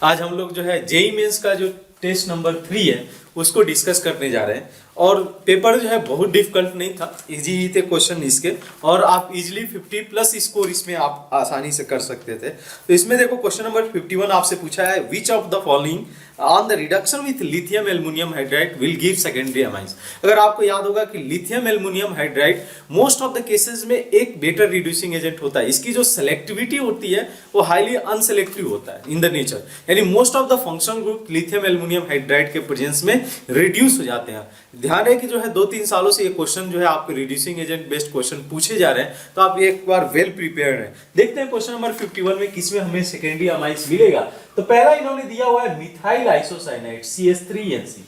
आज हम लोग जो है जेई मेंस का जो टेस्ट नंबर 3 है उसको डिस्कस करने जा रहे हैं। और पेपर जो है बहुत डिफिकल्ट नहीं था, इजी ही थे क्वेश्चन इसके, और आप इजीली 50 प्लस स्कोर इसमें आप आसानी से कर सकते थे। तो इसमें देखो क्वेश्चन नंबर 51 आपसे पूछा है, which of the following on the reduction with lithium aluminium hydride will give secondary amines. अगर आपको याद होगा कि lithium aluminium hydride most of the cases में एक बेटर रिड्यूसिंग एजेंट होता है, इसकी जो सेलेक्टिविटी होती है वो हाईली अनसेलेक्टिव होता है इन द नेचर, यानी most of the functional group lithium aluminium hydride के प्रेजेंस में रिड्यूस हो जाते हैं। ध्यान है कि जो है 2-3 सालों से ये क्वेश्चन जो है आपके रिड्यूसिंग एजेंट बेस्ड क्वेश्चन पूछे जा रहे हैं, तो आप एक बार वेल प्रिपेयर्ड हैं। देखते हैं क्वेश्चन नंबर 51 में किसमें हमें सेकेंडरी अमाइंस मिलेगा। तो पहला इन्होंने दिया हुआ है methyl isocyanide CH3NC।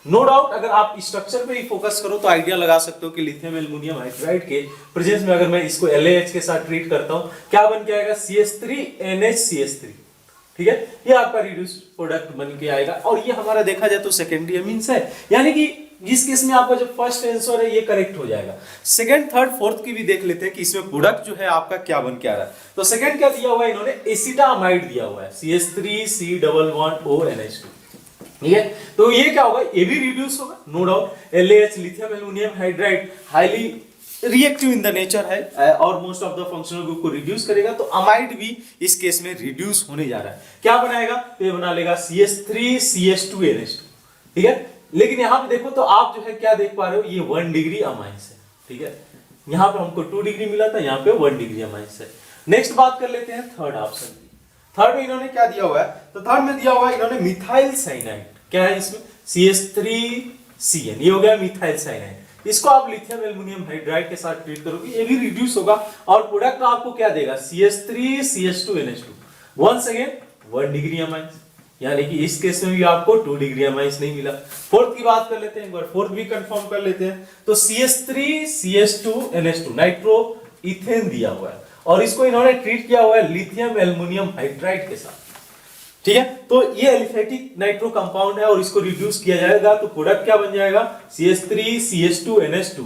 No doubt अगर आप स्ट्रक्चर पे ही फोकस करो तो आइडिया लगा सकते हो कि लिथियम एल्युमिनियम हाइड्राइड के प्रेजेंस में अगर मैं इसको LaH के साथ ट्रीट करता हूं, क्या बन के आएगा CH3NHCH3। ठीक है, ये आपका रिड्यूस प्रोडक्ट बन के आएगा, और ये हमारा देखा जाए तो सेकेंडरी अमीन्स है, यानी कि जिस केस में आपका जो फर्स्ट आंसर है ये करेक्ट हो जाएगा। सेकंड, थर्ड, फोर्थ की भी देख लेते हैं कि इसमें प्रोडक्ट जो है आपका क्या बन के आ रहा है। तो सेकंड क्या दिया हुआ है इन्होंने, एसिटामाइड दिया हुआ है CH3C11ONH2। ठीक है, तो ये क्या होगा, ये भी रिड्यूस होगा no doubt. LaH lithium aluminium hydride highly reactive in the nature है और most of the functional group को रिड्यूस करेगा, तो अमाइड भी इस केस में रिड्यूस होने जा रहा है। क्या बनाएगा, तो ये बना लेगा CH3CH2NH2। ठीक है, लेकिन यहां पे देखो तो आप जो है क्या देख पा रहे हो, ये 1 डिग्री अमाइंस है। ठीक है, यहां पे हमको 2 डिग्री मिला था, यहां पे 1 डिग्री अमाइंस है। नेक्स्ट बात कर लेते हैं थर्ड ऑप्शन की। थर्ड में इन्होंने क्या दिया हुआ है, तो थर्ड में दिया हुआ है इन्होंने मिथाइल साइनाइड। क्या है इसमें, CH3CN, ये हो गया मिथाइल साइनाइड। इसको आप लिथियम एल्युमिनियम हाइड्राइड के साथ ट्रीट करोगे, ये भी रिड्यूस होगा, और प्रोडक्ट आपको क्या देगा, CH3CH2NH2। Once again 1 degree amines, यानी कि इस केस में भी आपको 2 डिग्री अमाइंस नहीं मिला। फोर्थ की बात कर लेते हैं एक बार, फोर्थ भी कंफर्म कर लेते हैं। तो CH3CH2NH2 नाइट्रो इथेन दिया हुआ है, और इसको इन्होंने ट्रीट किया हुआ है लिथियम एल्युमिनियम हाइड्राइड के साथ। ठीक है, तो ये एलिफेटिक नाइट्रो कंपाउंड है और इसको रिड्यूस किया जाएगा, तो प्रोडक्ट क्या बन जाएगा, CH3CH2NH2।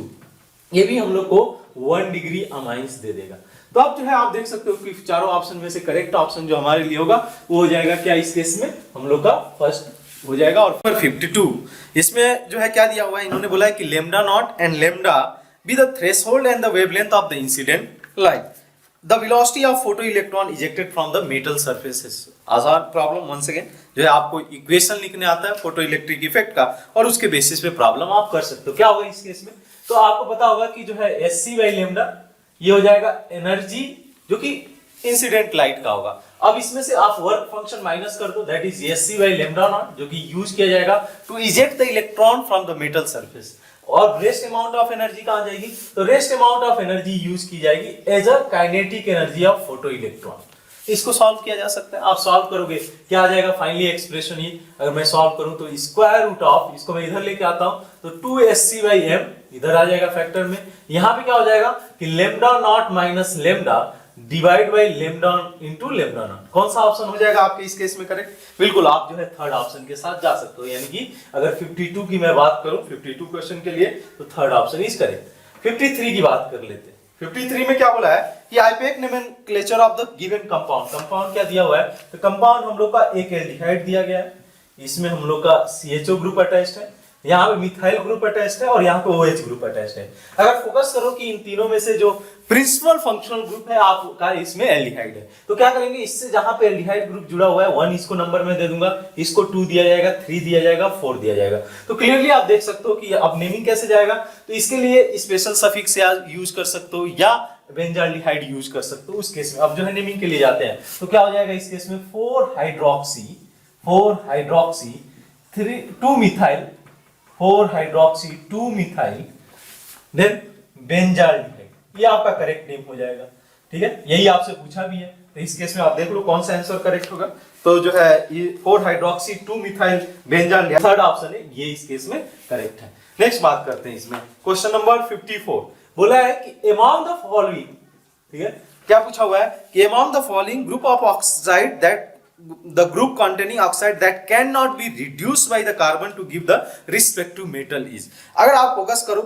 ये भी हम लोग को 1 डिग्री अमाइंस दे देगा। तो अब जो है आप देख सकते हो कि चारों ऑप्शन में से करेक्ट ऑप्शन जो हमारे लिए होगा वो हो जाएगा क्या, इस केस में हम लोग का फर्स्ट हो जाएगा। और 52 इसमें जो है क्या दिया हुआ है, इन्होंने बोला है कि lambda naught and lambda be the threshold and the wavelength of the incident light, the velocity of photo electron ejected from the metal surfaces. आसान प्रॉब्लम, वंस अगेन जो है आपको इक्वेशन लिखने आता है फोटो इलेक्ट्रिक इफेक्ट का, और उसके बेसिस पे प्रॉब्लम आप कर सकते हो। क्या होगा इस केस में, तो आपको पता होगा कि जो है SC बाई लेमडा ये हो जाएगा एनर्जी जो कि इंसिडेंट लाइट का होगा। अब इसमें से आप वर्क फंक्शन माइनस कर दो, that is SC by lambda naught, जो कि यूज किया जाएगा to eject the electron from the metal surface. और रेस्ट अमाउंट ऑफ एनर्जी कहां जाएगी, तो rest amount of energy use की जाएगी as a kinetic energy of photo electron. इसको सॉल्व किया जा सकता है, आप सॉल्व करोगे क्या आ जाएगा फाइनली एक्सप्रेशन ये, अगर मैं सॉल्व करूं तो स्क्वायर रूट ऑफ, इसको मैं इधर लेके आता हूं तो 2SC बाई m इधर आ जाएगा फैक्टर में। यहां पे क्या हो जाएगा कि lambda naught minus lambda divide by lambda into lambda naught. कौन सा ऑप्शन हो जाएगा आपके इस केस में करेक्ट, बिल्कुल आप जो है थर्ड ऑप्शन के साथ जा सकते हो, यानी कि अगर 52 की मैं बात करूं 52 क्वेश्चन के लिए, तो थर्ड ऑप्शन इज करेक्ट। 53 की बात कर लेते हैं। 53 में क्या बोला है कि IUPAC nomenclature of the given compound. Compound क्या दिया हुआ है, तो कंपाउंड हम लोग का एक एल्डिहाइड दिया गया है, इसमें हम लोग का CHO ग्रुप अटैच्ड है, यहाँ पे मिथाइल ग्रुप अटैच्ड है, और यहाँ पे OH ग्रुप अटैच्ड है। अगर फोकस करो कि इन तीनों में से जो प्रिंसिपल फंक्शनल ग्रुप है आपका इसमें एल्डिहाइड है, तो क्या करेंगे, इससे जहां पे एल्डिहाइड ग्रुप जुड़ा हुआ है 1 इसको नंबर में दे दूंगा, इसको 2 दिया जाएगा, 3 दिया जाएगा, 4 दिया जाएगा। तो क्लियरली आप देख सकते हो कि अब नेमिंग कैसे जाएगा, तो इसके लिए स्पेशल सफिक्स यूज कर सकते हो या बेंजाल्डिहाइड यूज कर सकते हो उस केस में। अब जो है नेमिंग के लिए जाते हैं, तो क्या हो जाएगा इस केस में 4 hydroxy 2 methyl 4 hydroxy 2 methyl then benzaldehyde, ये आपका करेक्ट नेम हो जाएगा। ठीक है, यही आपसे पूछा भी है, तो इस केस में आप देख लो कौन सा आंसर करेक्ट होगा। तो जो है ये 4 hydroxy 2 methyl benzaldehyde third option है, ये इस केस में करेक्ट है। नेक्स्ट बात करते हैं इसमें, क्वेश्चन नंबर 54 बोला है कि अमॉन्ग द फॉलोइंग, ठीक है, क्या पूछा हुआ है कि among the following group of oxide that the group containing oxide that cannot be reduced by the carbon to give the respective metal is। अगर आप फोकस करो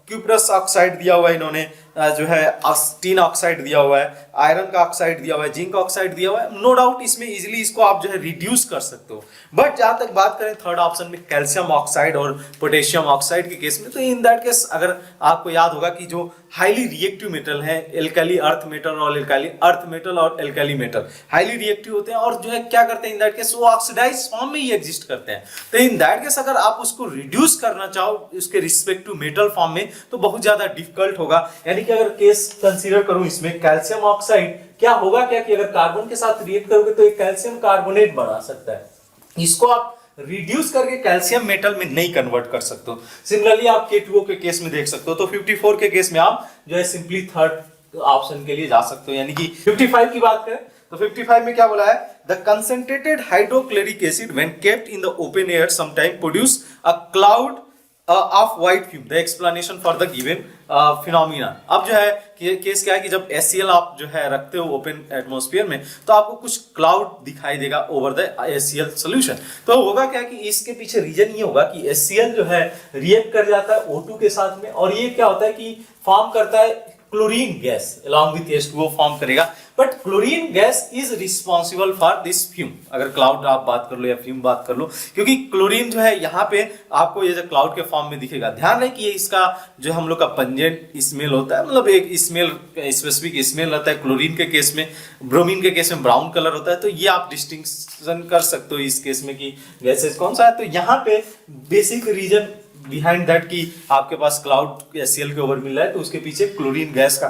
क्यूप्रस ऑक्साइड दिया हुआ है इन्होंने, जो है टीन ऑक्साइड दिया हुआ है, आयरन का ऑक्साइड दिया हुआ है, जिंक ऑक्साइड दिया हुआ है, नो डाउट इसमें इजीली इसको आप जो है रिड्यूस कर सकते हो। बट जहां तक बात करें थर्ड ऑप्शन में कैल्शियम ऑक्साइड और पोटेशियम ऑक्साइड के केस में, तो इन दैट केस अगर आपको याद होगा कि जो हाईली रिएक्टिव मेटल है, एल्काली अर्थ मेटल और एल्काली अर्थ मेटल और एल्काली मेटल हाईली रिएक्टिव होते हैं और जो है क्या करते हैं इन दैट केस वो ऑक्सीडाइज फॉर्म में ही एग्जिस्ट करते हैं। तो इन दैट केस अगर आप उसको रिड्यूस करना चाहो उसके रिस्पेक्ट टू मेटल फॉर्म में तो बहुत ज्यादा डिफिकल्ट होगा। यानी कि अगर केस कंसीडर करूं इसमें कैल्शियम ऑक्साइड क्या होगा क्या कि अगर कार्बन के साथ रिएक्ट करोगे तो एक कैल्शियम कार्बोनेट बना सकता है, इसको आप रिड्यूस करके कैल्शियम मेटल में नहीं कन्वर्ट कर सकते हो। सिमिलरली आप K2O के केस में देख सकते हो। तो 54 के केस में आप जो है सिंपली थर्ड ऑप्शन के लिए जा सकते हो। यानी कि 55 की बात करें तो 55 में क्या बोला है, the concentrated hydrochloric acid when kept in the open air sometime produce a cloud of white fume, the explanation for the given phenomena. अब जो है केस क्या है कि जब HCl आप जो है रखते हो ओपन एटमॉस्फेयर में तो आपको कुछ क्लाउड दिखाई देगा ओवर द HCl सॉल्यूशन। तो होगा क्या कि इसके पीछे रीजन ये होगा कि HCl जो है रिएक्ट कर जाता है O2 के साथ में और ये क्या होता है कि फॉर्म करता है chlorine gas along with H2O form करेगा। But chlorine gas is responsible for this fume, अगर क्लाउड आप बात कर लो या फ्यूम बात कर लो, क्योंकि क्लोरीन जो है यहाँ पे आपको ये जो क्लाउड के फॉर्म में दिखेगा। ध्यान रहे कि ये इसका जो हम लोग का पंजेंट स्मेल होता है, मतलब एक स्मेल स्पेसिफिक स्मेल रहता है। क्लोरीन के केस में, ब्रोमीन के केस में ब्राउन कलर होता है। तो ये आप डिस्टिंक्शन कर सकते हो इस केस में कि गैसेस कौन सा है। तो यहाँ पे बेसिक रीजन बिहाइंड दैट कि आपके पास क्लाउड HCl के ओवर मिल रहा है तो उसके पीछे क्लोरीन गैस का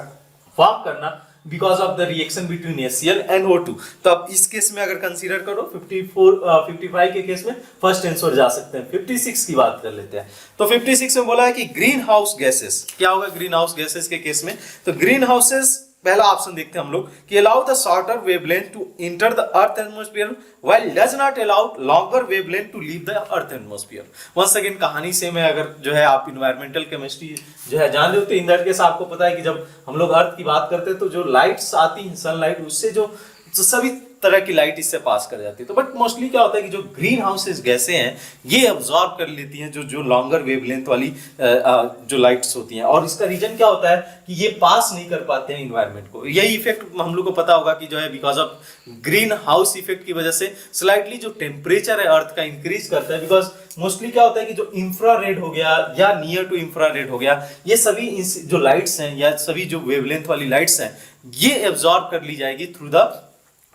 फॉर्म करना because of the reaction between HCl and O2। तो अब इस केस में अगर कंसीडर करो 55 के केस में फर्स्ट आंसर जा सकते हैं। 56 की बात कर लेते हैं। तो 56 में बोला है कि ग्रीन हाउस गैसेस क्या होगा ग्रीन हाउस गैसेस के केस में। तो ग्रीन हाउसेस पहला ऑप्शन देखते हैं हम लोग कि allow the shorter wavelength to enter the earth atmosphere while does not allow longer wavelength to leave the earth atmosphere. Once again कहानी सेम है। अगर जो है आप इन्वायरमेंटल केमिस्ट्री जो है जान रहे हो तो इन दैट केस आपको पता है कि जब हम लोग अर्थ की बात करते हैं तो जो लाइट्स आती हैं सनलाइट उससे जो सभी तरह की लाइट इससे पास कर जाती है। तो बट मोस्टली क्या होता है कि जो ग्रीन हाउसेस गैसें हैं ये अब्सॉर्ब कर लेती हैं जो लॉन्गर वेवलेंथ वाली जो लाइट्स होती हैं। और इसका रीजन क्या होता है कि ये पास नहीं कर पाते हैं इन्वायरमेंट को। यही इफेक्ट हम लोग को पता होगा कि जो है because of green house effect की वजह से स्लाइटली जो टेम्परेचर है अर्थ का इंक्रीज करता है। बिकॉज मोस्टली क्या होता है कि जो इंफ्रारेड हो गया या नियर टू इंफ्रारेड हो गया, ये सभी जो लाइट्स हैं या सभी जो वेवलेंथ वाली लाइट्स हैं ये एब्सॉर्ब कर ली जाएगी through the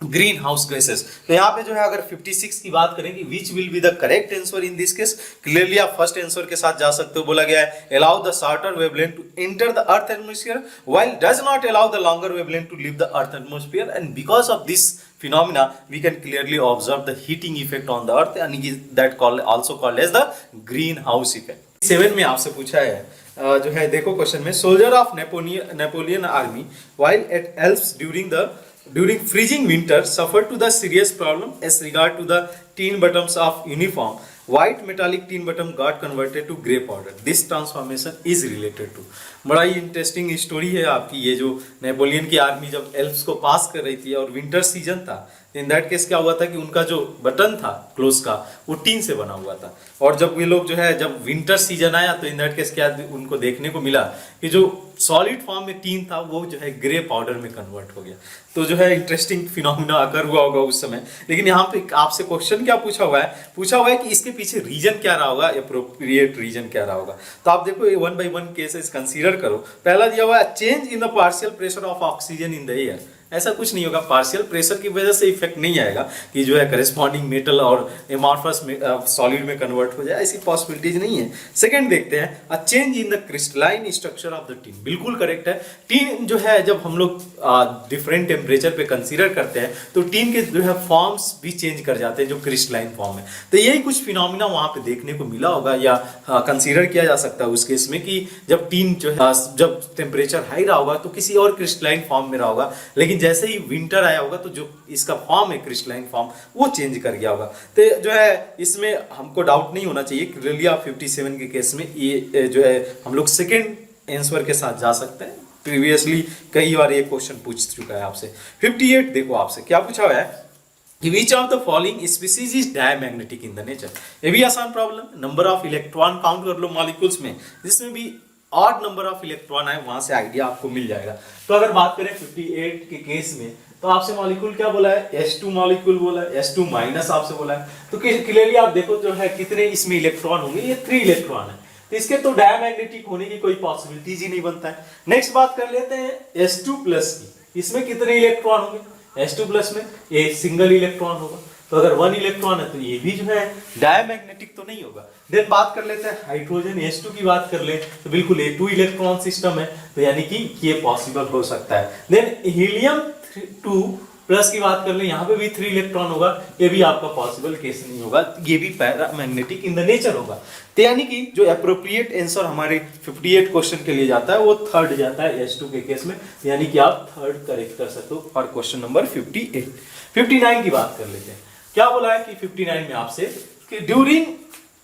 green house gases. तो यहाँ पे जो है अगर 56 की बात करें कि which will be the correct answer in this case, clearly आप फर्स्ट आंसर के साथ जा सकते हो। बोला गया है allow the shorter wavelength to enter the earth atmosphere while does not allow the longer wavelength to leave the earth atmosphere and because of this phenomena we can clearly observe the heating effect on the earth and that also called as the greenhouse effect। 7 में आपसे पूछा है जो है देखो question में, soldier of Napoleon army while at Alps during freezing winter suffered to the serious problem as regard to the tin buttons of uniform. White metallic tin button got converted to grey powder. This transformation is related to। बड़ा ही interesting story है आपकी। ये जो Napoleon की army जब Alps को पास कर रही थी और विंटर सीजन था, इन दैट केस क्या हुआ था कि उनका जो बटन था क्लोज का वो टीन से बना हुआ था। और जब ये लोग जो है जब विंटर सीजन आया तो इन दैट केस क्या उनको देखने को मिला कि जो सॉलिड फॉर्म में टीन था वो जो है ग्रे पाउडर में कन्वर्ट हो गया। तो जो है इंटरेस्टिंग फिनोमिना अकर हुआ होगा उस समय। लेकिन यहाँ पे आपसे क्वेश्चन क्या पूछा हुआ है कि इसके पीछे रीजन क्या रहा होगा, एप्रोप्रिएट रीजन क्या रहा होगा। तो आप देखो ये 1 by 1 केसेस कंसीडर करो। पहला दिया हुआ है change in the partial pressure of oxygen in the air. ऐसा कुछ नहीं होगा, पार्शियल प्रेशर की वजह से इफेक्ट नहीं आएगा कि जो है करेस्पॉन्डिंग मेटल और एमॉर्फस सॉलिड में कन्वर्ट हो जाए, ऐसी पॉसिबिलिटीज नहीं है। सेकंड देखते हैं a change in the crystalline structure of the tin. बिल्कुल करेक्ट है। टीन जो है जब हम लोग डिफरेंट टेम्परेचर पे कंसीडर करते हैं तो टीन के जो है फॉर्म्स भी चेंज कर जाते हैं जो क्रिस्टलाइन फॉर्म है। तो यही कुछ फिनोमिना वहां पे देखने को मिला होगा या कंसीडर किया जा सकता है उस केस में कि जब टीन जो है जब टेम्परेचर हाई रहा होगा तो किसी और क्रिस्टलाइन फॉर्म में रहा होगा, लेकिन जैसे ही विंटर आया होगा तो जो इसका फॉर्म है क्रिस्टलाइन फॉर्म वो चेंज कर गया होगा। तो जो है इसमें हमको डाउट नहीं होना चाहिए। क्लियरली आप 57 के केस में ये जो है हम लोग सेकेंड आंसर के साथ जा सकते हैं। प्रीवियसली कई बार ये क्वेश्चन पूछ चुका है आपसे। 58 देखो आपसे क्या पूछा हुआ है कि which of the following species is diamagnetic in the nature. ये भी आसान problem. Number of electron count कर लो मॉलिक्यूल्स में, जिसमें भी ऑड नंबर ऑफ इलेक्ट्रॉन है, वहां से आइडिया आपको मिल जाएगा। तो अगर बात करें 58 के केस में, तो आपसे मॉलिक्यूल क्या बोला है, H2 मॉलिक्यूल बोला है, H2 माइनस आपसे बोला है। तो क्लियरली आप देखो जो है कितने इसमें इलेक्ट्रॉन होंगे, ये 3 इलेक्ट्रॉन है, तो इसके तो डायमैग्नेटिक होने की कोई पॉसिबिलिटीज ही नहीं बनता है। नेक्स्ट बात कर लेते हैं H2 प्लस की, इसमें कितने इलेक्ट्रॉन होंगे, H2 प्लस में ये सिंगल इलेक्ट्रॉन होगा, तो अगर 1 इलेक्ट्रॉन है तो ये भी जो है डायमैग्नेटिक तो नहीं होगा। देन बात कर लेते हैं हाइड्रोजन H2 की बात कर ले, तो बिल्कुल ये 2 इलेक्ट्रॉन सिस्टम है, तो यानी कि ये पॉसिबल हो सकता है। देन हीलियम 2 प्लस की बात कर ले, यहाँ पे भी 3 इलेक्ट्रॉन होगा, ये भी आपका पॉसिबल केस नहीं होगा, ये भी पैरामैग्नेटिक इन द नेचर होगा। तो यानी कि जो एप्रोप्रिएट आंसर हमारे 58 क्वेश्चन के लिए जाता है वो थर्ड जाता है H2 के केस में, यानी कि आप थर्ड करेक्ट कर सकते हो फॉर क्वेश्चन नंबर 58। 59 की बात कर लेते हैं, क्या बोला है कि 59 में आपसे कि ड्यूरिंग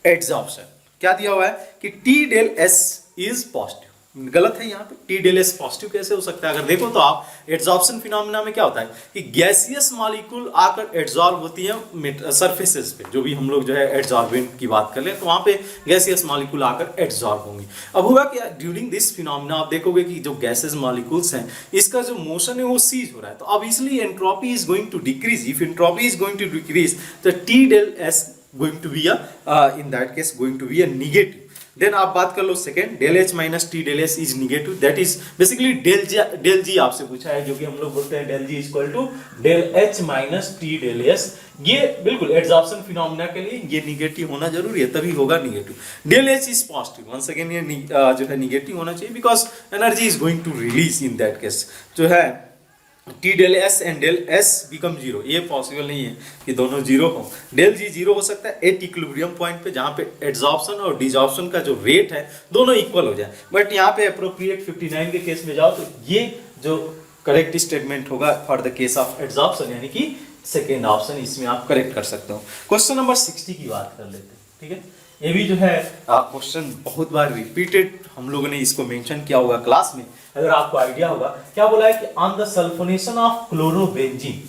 एड्सॉर्प्शन क्या दिया हुआ है कि T del S is positive, गलत है यहाँ पे, T del S पॉजिटिव कैसे हो सकता है। अगर देखो तो आप एड्सॉर्प्शन फिनोमेना में क्या होता है कि गैसियस मॉलिक्यूल आकर एड्सॉर्ब होती है सरफेसेस पे, जो भी हम लोग जो है एड्सॉर्बेंट की बात कर ले तो वहां पे गैसियस मॉलिक्यूल आकर एड्सॉर्ब होंगी। अब होगा क्या, ड्यूरिंग दिस फिनोमेना आप देखोगे कि जो गैसेस मॉलिक्यूल्स हैं इसका जो मोशन है वो सीज हो रहा है, तो obviously entropy is going to decrease. If entropy is going to decrease तो T del S going to be in that case going to be a negative. Then आप बात कर लो second, del H minus T del S is negative, that is basically del G आपसे पूछा है, जो कि हम लोग बोलते हैं del G is equal to del H minus T del S। ये बिल्कुल एड्सॉर्प्शन फिनोमेना के लिए ये निगेटिव होना जरूरी है, तभी होगा negative. del H is positive, once again ये जो है निगेटिव होना चाहिए, because energy is going to release in that case. जो है T del S and del S become 0, ये पॉसिबल नहीं है कि दोनों जीरो हो। del G जीरो हो सकता है एट इक्विलिब्रियम पॉइंट पे, जहां पे एड्सॉर्प्शन और डिसॉर्प्शन का जो रेट है दोनों इक्वल हो जाए। बट यहाँ पे अप्रोप्रिएट 59 के केस में जाओ तो ये जो करेक्ट स्टेटमेंट होगा for the case of adsorption, यानी कि सेकेंड ऑप्शन, इसमें आप करेक्ट कर सकते हो। क्वेश्चन नंबर 60 की बात कर लेते हैं, ठीक है। ये भी जो है क्वेश्चन बहुत बार रिपीटेड हम लोगों ने इसको मेंशन किया होगा क्लास में, अगर आपको आइडिया होगा। क्या बोला है कि on the sulphonation of chlorobenzene,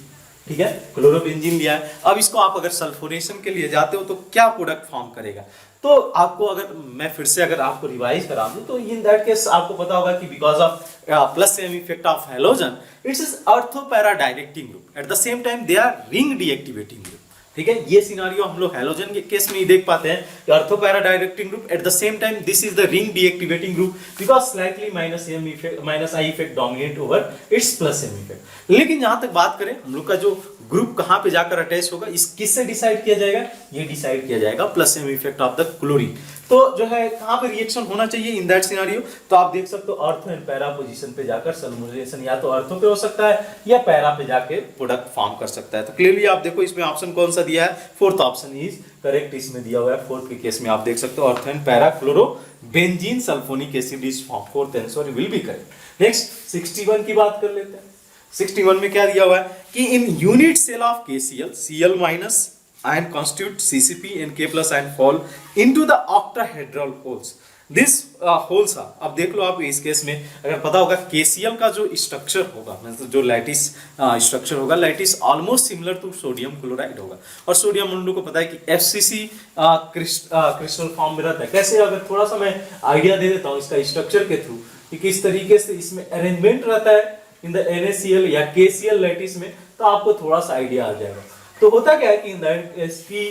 ठीक है, क्लोरोबेंजीन लिया है। अब इसको आप अगर सल्फोनेशन के लिए जाते हो तो क्या प्रोडक्ट फॉर्म करेगा, तो आपको अगर मैं फिर से अगर आपको रिवाइज करा दूं तो इन दैट केस आपको पता होगा कि because of plus same effect of halogen it's is ortho para directing group, at the same time they are ring deactivating group, ठीक है। ये सिनारियो हम लोग हैलोजन के केस में ही देख पाते हैं कि ortho para directing group, at the same time this is the ring deactivating group, because slightly minus I effect dominate over its plus M effect. लेकिन जहां तक बात करें हम लोग का जो ग्रुप कहां पे जाकर अटैच होगा, इस किससे डिसाइड किया जाएगा, ये डिसाइड किया जाएगा plus M effect of the chlorine. तो जो है कहां पे रिएक्शन होना चाहिए इन दैट सिनेरियो, तो आप देख सकते हो अर्थो एंड पैरा पोजीशन पे जाकर सल्फोनेशन या तो अर्थो पे हो सकता है या पैरा पे जाके प्रोडक्ट फॉर्म कर सकता है। तो क्लियरली आप देखो इसमें ऑप्शन कौन सा दिया है, फोर्थ ऑप्शन इज करेक्ट, इसमें दिया हुआ है। फोर्थ के केस में आप देख सकते हो अर्थो and para chlorobenzene sulphonic acid is form, fourth answer will be correct. Next 61 की बात कर लेते हैं। 61 में क्या दिया हुआ है कि in unit cell of KCl, Cl minus ion constitute CCP and K plus ion fall into the octahedral holes. This holes are, अब देख लो आप इस केस में अगर पता होगा KCl का जो स्ट्रक्चर होगा, मतलब जो लैटिस स्ट्रक्चर होगा, lattice almost similar to sodium chloride होगा, और सोडियम हम लोग को पता है कि FCC क्रिस्टल फॉर्म में रहता है। कैसे, अगर थोड़ा सा मैं आइडिया दे देता हूँ इसका स्ट्रक्चर के थ्रू कि किस तरीके से इसमें अरेंजमेंट रहता है इन द NaCl या KCl लैटिस में, तो आपको थोड़ा सा आइडिया आ जाएगा। तो होता क्या है कि इन दैट इसकी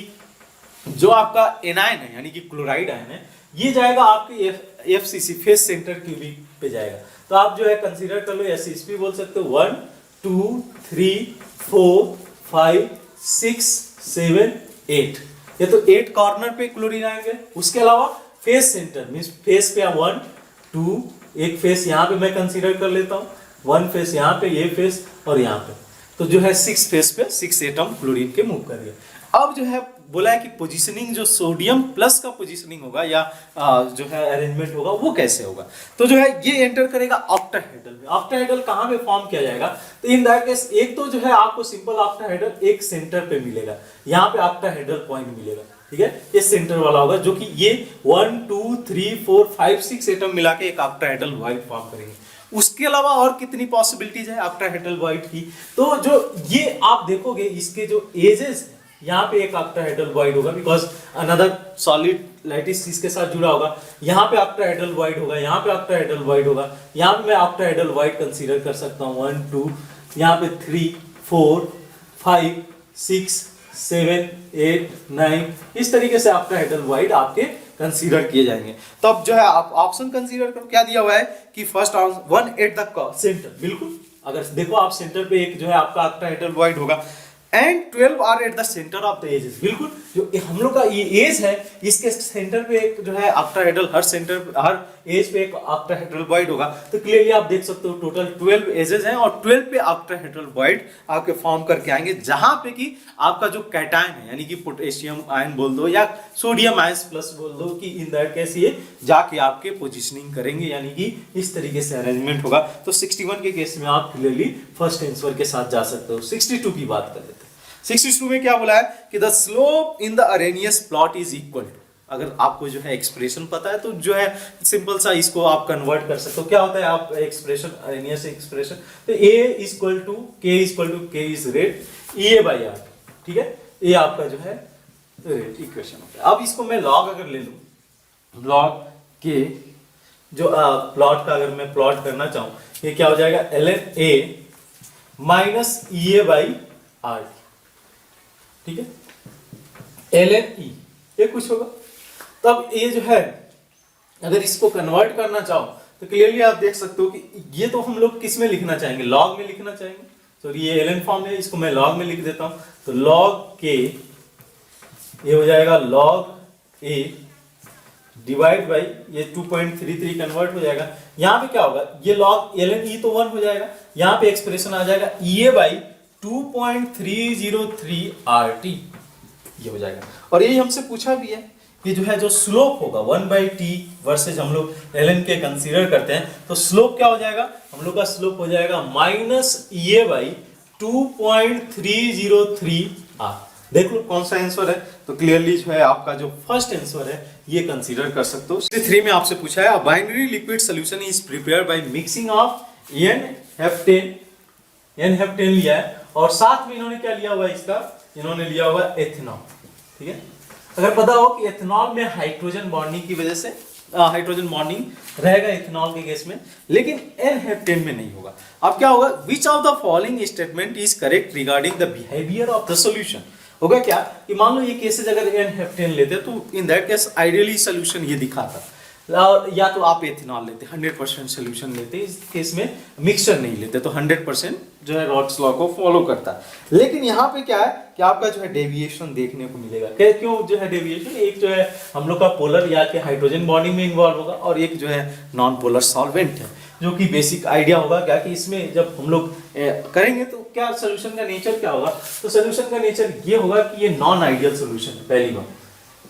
जो आपका एनायन है यानी कि क्लोराइड आयन है, ये जाएगा आपके FCC फेस सेंटर क्यूबिक पे जाएगा। तो आप जो है कंसीडर कर लो SCP बोल सकते हो 1 2 3 4 5 6 7 8, ये तो 8 कॉर्नर पे क्लोरीन आएंगे। उसके अलावा फेस सेंटर मींस फेस पे 1 2, एक फेस यहाँ पे मैं कंसीडर कर लेता हूँ, 1 फेस यहाँ पे, ये फेस और यहाँ पे, तो जो है 6 फेस पे 6 एटम क्लोरीन के मूव कर दिया। अब जो है बोला है कि पोजीशनिंग जो सोडियम प्लस का पोजीशनिंग होगा या जो है अरेंजमेंट होगा वो कैसे होगा, तो जो है ये एंटर करेगा ऑक्टाहेड्रल में। ऑक्टाहेड्रल कहां पे फॉर्म किया जाएगा, तो इन दैट केस एक तो जो है आपको सिंपल ऑक्टाहेड्रल एक सेंटर पे मिलेगा, यहाँ पे ऑक्टाहेड्रल पॉइंट मिलेगा, ठीक है, ये सेंटर वाला होगा, जो कि ये 1 2 3 4 5 6 एटम मिला के एक ऑक्टाहेड्रल वाइड फॉर्म करेंगे। उसके अलावा और कितनी पॉसिबिलिटीज है ऑक्टाहेड्रल वाइड की, तो जो ये आप देखोगे इसके जो एजेस यहाँ पे एक ऑक्टाहेड्रल वॉइड होगा बिकॉज अनदर सॉलिड लैटिस इसके साथ जुड़ा होगा। यहाँ पे ऑक्टाहेड्रल वॉइड होगा, यहाँ पे ऑक्टाहेड्रल वॉइड होगा, यहाँ पे मैं ऑक्टाहेड्रल वॉइड कंसीडर कर सकता हूँ 1 2, यहाँ पे 3 4 5 6 7 8 9, इस तरीके से ऑक्टाहेड्रल वॉइड आपके कंसीडर किए जाएंगे। तो अब जो है आप ऑप्शन कंसीडर करो, क्या दिया हुआ है कि फर्स्ट 1 एट द सेंटर, बिल्कुल अगर देखो आप सेंटर पे एक जो है आपका ऑक्टाहेड्रल वॉइड होगा and 12 are at the centre of the edges, बिल्कुल जो हम लोग का ये एज है इसके सेंटर पे एक जो है ऑक्टाहेड्रल, हर सेंटर हर एज पे एक ऑक्टाहेड्रल वॉइड होगा। तो क्लियरली आप देख सकते हो टोटल 12 एजेस हैं और 12 पे ऑक्टाहेड्रल वॉइड आपके फॉर्म करके आएंगे, जहां पे कि आपका जो कैटायन है यानी कि पोटेशियम आयन बोल दो या सोडियम आयन प्लस बोल दो कि इन दैट केस ये जाके आपके पोजिशनिंग करेंगे, यानी कि इस तरीके से अरेंजमेंट होगा। तो 61 के केस में आप क्लियरली फर्स्ट आंसर के साथ जा सकते हो। 62 की बात कर लेते हैं। 62 में क्या बोला है कि the slope in the Arrhenius plot is equal to, अगर आपको जो है एक्सप्रेशन पता है तो जो है सिंपल सा इसको आप कन्वर्ट कर सकते हो। क्या होता है आप एक्सप्रेशन अरेनियस एक्सप्रेशन, तो A equal to K is rate E by R, ठीक है, ये आपका जो है रेट इक्वेशन होता है। अब इसको मैं लॉग अगर ले लूं, लॉग के जो प्लॉट का अगर मैं प्लॉट करना चाहूं, ये क्या हो जाएगा ln A minus E by R, ठीक है, ln E ये कुछ होगा। तब ये जो है अगर इसको कन्वर्ट करना चाहो तो क्लियरली आप देख सकते हो कि ये तो हम लोग किस में लिखना चाहेंगे, लॉग में लिखना चाहेंगे। तो ये ln फॉर्म है, इसको मैं लॉग में लिख देता हूं, तो लॉग के ये हो जाएगा लॉग A डिवाइड बाई ये 2.33 कन्वर्ट हो जाएगा। यहाँ पे क्या होगा, ये लॉग ln E तो 1 हो जाएगा, यहाँ पे एक्सप्रेशन आ जाएगा E बाई 2.303 RT, ये हो जाएगा। और यही हमसे पूछा भी है कि जो है जो स्लोप होगा 1/t वर्सेज हम लोग ln के कंसीडर करते हैं, तो स्लोप क्या हो जाएगा, हम लोग का स्लोप हो जाएगा माइनस E बाई 2.303 R। देख लो कौन सा आंसर है, तो क्लियरली जो है आपका जो फर्स्ट आंसर है ये कंसीडर कर सकते हो। 3 में आपसे पूछा है binary liquid solution is prepared by mixing of n heptane लिया है और साथ में इन्होंने क्या लिया हुआ है, इसका इन्होंने लिया हुआ एथेनॉल, ठीक है। अगर पता हो कि एथेनॉल में हाइड्रोजन बॉन्डिंग की वजह से हाइड्रोजन बॉन्डिंग रहेगा इथेनॉल के केस में, लेकिन N-हेप्टेन में नहीं होगा। अब क्या होगा, which of the following statement is correct regarding the behaviour of the solution. होगा क्या कि मान लो ये केसेस अगर N-हेप्टेन लेते तो इन दैट केस आइडियली सॉल्यूशन ये दिखाता, या तो आप एथेनॉल लेते 100% सोल्यूशन लेते, इस केस में मिक्सचर नहीं लेते तो 100% जो है रॉड्स लॉ को फॉलो करता है। लेकिन यहाँ पे क्या है कि आपका जो है डेविएशन देखने को मिलेगा। क्यों जो है डेविएशन, एक जो है हम लोग का पोलर या कि हाइड्रोजन बॉन्डिंग में इन्वॉल्व होगा और एक जो है नॉन पोलर सॉल्वेंट है, जो कि बेसिक आइडिया होगा क्या कि इसमें जब हम लोग करेंगे तो क्या सोल्यूशन का नेचर क्या होगा, तो सोल्यूशन का नेचर ये होगा कि ये नॉन आइडियल सोल्यूशन है पहली बार,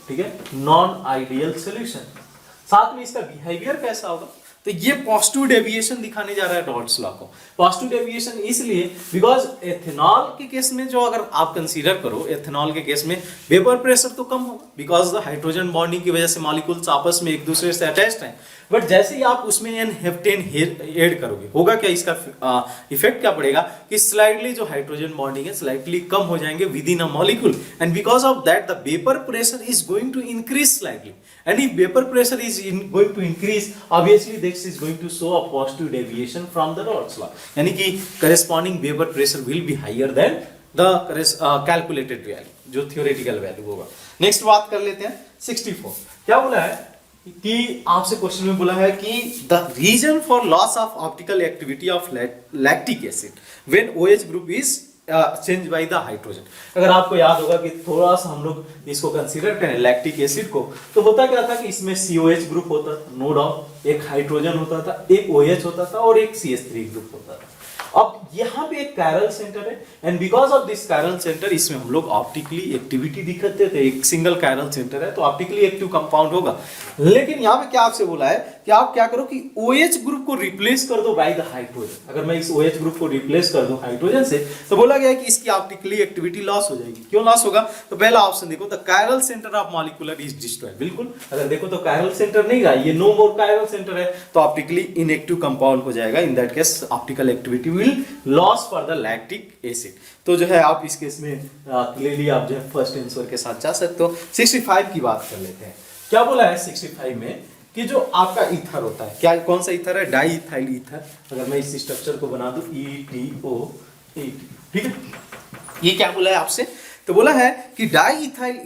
ठीक है, नॉन आइडियल सोल्यूशन। साथ में इसका बिहेवियर कैसा होगा, तो ये पॉजिटिव डेविएशन दिखाने जा रहा है रॉड्स लॉ को। पॉजिटिव डेविएशन इसलिए बिकॉज एथेनॉल के केस में जो अगर आप कंसीडर करो, एथेनॉल के केस में वेपर प्रेशर तो कम होगा बिकॉज द हाइड्रोजन बॉन्डिंग की वजह से मॉलिक्यूल्स आपस में एक दूसरे से अटैच्ड हैं। बट जैसे ही आप उसमें N-हेप्टेन ऐड करोगे, होगा क्या, इसका इफेक्ट क्या पड़ेगा कि स्लाइडली जो हाइड्रोजन बॉन्डिंग है स्लाइडली कम हो जाएंगे within a molecule, and because of that the vapour pressure is going to increase slightly, and if vapour pressure is going to increase obviously this is going to show a positive deviation from the Raoult's law, यानी कि corresponding vapour pressure will be higher than the calculated value, जो theoretical value होगा। Next बात कर लेते हैं 64। क्या बोला है कि आपसे क्वेश्चन में बोला है कि the reason for loss of optical activity of lactic acid when OH group is change by the hydrogen. अगर आपको याद होगा कि थोड़ा सा हम लोग इसको कंसीडर करें लैक्टिक एसिड को, तो होता क्या था कि इसमें COH ग्रुप होता था, नो डाउट, एक हाइड्रोजन होता था, एक OH होता था और एक CH3 ग्रुप होता था। अब यहाँ पे एक कैरल सेंटर है and because of this chiral centre इसमें हम लोग ऑप्टिकली एक्टिविटी दिखाते थे, एक सिंगल कैरल सेंटर है तो ऑप्टिकली एक्टिव कंपाउंड होगा। लेकिन यहाँ पे क्या आपसे बोला है कि आप क्या करो कि OH ग्रुप को रिप्लेस कर दो बाय द हाइड्रोजन। अगर मैं इस OH ग्रुप को रिप्लेस कर दूं हाइड्रोजन से, तो बोला गया है कि इसकी ऑप्टिकली एक्टिविटी लॉस हो जाएगी। क्यों लॉस होगा, तो पहला ऑप्शन देखो, the chiral centre of molecular is destroyed. बिल्कुल, अगर देखो तो कैरल सेंटर नहीं रहा, ये नो मोर कैरल सेंटर है, तो ऑप्टिकली इनएक्टिव कंपाउंड हो जाएगा। इन that case optical activity will loss for the lactic acid. तो जो है आप इस केस में क्लियरली आप जो है फर्स्ट आंसर के साथ जा सकते हो। 65 की बात कर लेते हैं। क्या बोला है 65 में कि जो आपका ईथर होता है, क्या कौन सा ईथर है, डाई इथाइल ईथर। अगर मैं इस स्ट्रक्चर को बना दूं ETO, ठीक है, ये क्या बोला है आपसे, तो बोला है कि di ethyl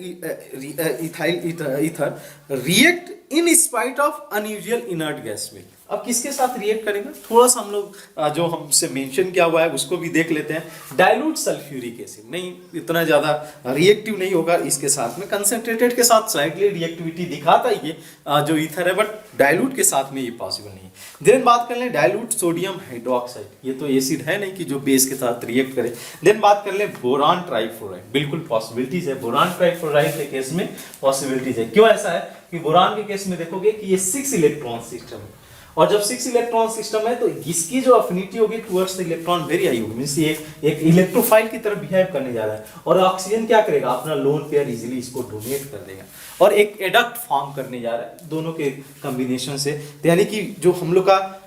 ether react in spite of unusual inert gas will. अब किसके साथ रिएक्ट करेगा, थोड़ा सा हम लोग जो हमसे मेंशन किया हुआ है उसको भी देख लेते हैं। डाइल्यूट सल्फ्यूरिक एसिड, नहीं इतना ज्यादा रिएक्टिव नहीं होगा इसके साथ में, कंसंट्रेटेड के साथ स्लाइटली रिएक्टिविटी दिखाता ही ये जो ईथर है, बट डाइल्यूट के साथ में ये पॉसिबल नहीं है। देन बात कर लें डाइल्यूट सोडियम हाइड्रोक्साइड, ये तो एसिड है नहीं कि जो बेस के साथ रिएक्ट करे। देन बात कर लें बोरान ट्राइफ्लोराइड, बिल्कुल पॉसिबिलिटीज है, बोरान ट्राइफ्लोराइड के केस में पॉसिबिलिटीज है। क्यों ऐसा है कि बोरान के केस में देखोगे कि ये 6 इलेक्ट्रॉन सिस्टम है, और जब 6 इलेक्ट्रॉन सिस्टम है तो इसकी जो अफिनिटी होगी towards the electron very high होगी, मींस ये एक इलेक्ट्रोफाइल की तरह बिहेव करने जा रहा है। और ऑक्सीजन क्या करेगा, अपना लोन पेयर इजीली इसको डोनेट कर देगा और एक एडक्ट फॉर्म करने जा रहा है दोनों के कॉम्बिनेशन से। तो यानी कि जो हम लोग का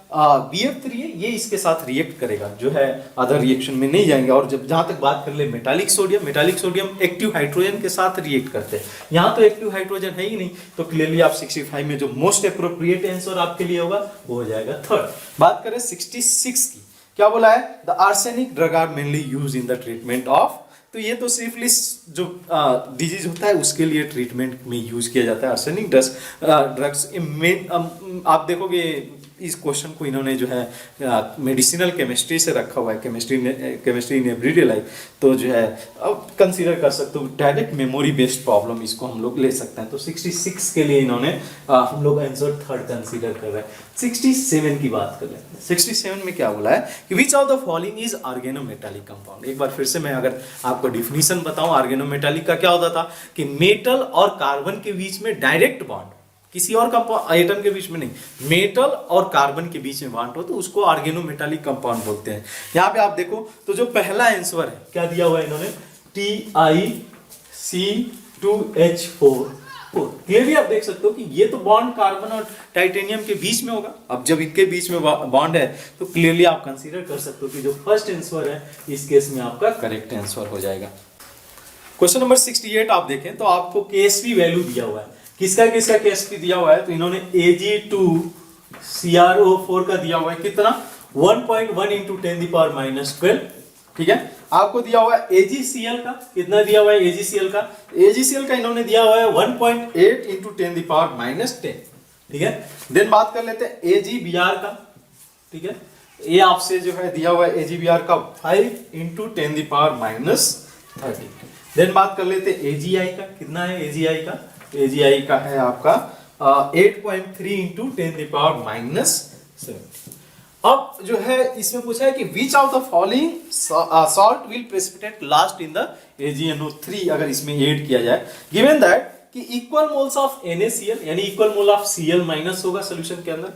BF3 है ये इसके साथ रिएक्ट करेगा, जो है अदर रिएक्शन में नहीं जाएंगे। और जब जहां तक बात कर ले मेटालिक सोडियम एक्टिव हाइड्रोजन के साथ रिएक्ट करते हैं, यहाँ तो एक्टिव हाइड्रोजन है ही नहीं, तो क्लियरली आप 65 में जो मोस्ट अप्रोप्रिएट आंसर आपके लिए होगा वो हो जाएगा थर्ड। बात करें 66 की, क्या बोला है, the arsenic drug are mainly use in the treatment of, तो ये तो सिफिलिस जो डिजीज होता है उसके लिए ट्रीटमेंट में यूज किया जाता है आर्सेनिक ड्रग्स। आप देखोगे इस क्वेश्चन को इन्होंने जो है मेडिसिनल केमिस्ट्री से रखा हुआ है, केमिस्ट्री इन एवरीडे लाइफ, तो जो है अब कंसीडर कर सकते हो डायरेक्ट मेमोरी बेस्ड प्रॉब्लम इसको हम लोग ले सकते हैं। तो 66 के लिए इन्होंने हम लोग आंसर थर्ड कंसीडर कर रहे हैं। 67 की बात कर लेते हैं। 67 में क्या बोला है कि which of the following is organometallic compound. एक बार फिर से मैं अगर आपको डिफिनीशन बताऊं, ऑर्गेनोमेटालिक का क्या होता था कि मेटल और कार्बन के बीच में डायरेक्ट बॉन्ड, किसी और आइटम के बीच में नहीं, मेटल और कार्बन के बीच में बॉन्ड हो तो उसको ऑर्गेनोमेटालिक कंपाउंड बोलते हैं। यहाँ पे आप देखो तो जो पहला आंसर है क्या दिया हुआ है इन्होंने, TiC2H4। क्लियरली आप देख सकते हो कि ये तो बॉन्ड कार्बन और टाइटेनियम के बीच में होगा। अब जब इनके बीच में बॉन्ड है तो क्लियरली आप कंसीडर कर सकते हो कि जो फर्स्ट आंसर है इस केस में आपका करेक्ट आंसर हो जाएगा। क्वेश्चन नंबर 68 आप देखें तो आपको KSP वैल्यू दिया हुआ है। किसका KSP दिया हुआ है, तो इन्होंने Ag2CrO4 का दिया हुआ है कितना, 1.1 × 10⁻⁻12। ठीक है, आपको दिया हुआ है AgCl का, कितना दिया हुआ है AgCl का इन्होंने दिया हुआ है 1.8 × 10⁻10। ठीक है, देन बात कर लेते हैं AgBr का। ठीक है, ये आपसे जो है दिया हुआ है AgBr का 5 × 10⁻30। देन बात कर लेते हैं AgI का, कितना है AgI का, AgI का है आपका 8.3 × 10⁻70। अब जो है इसमें पूछा है कि which of the following salt will precipitate last in the AgNO3, अगर इसमें ऐड किया जाए, गिवन दैट कि इक्वल मोल्स ऑफ NaCl यानी equal mole of Cl minus होगा सोल्यूशन के अंदर,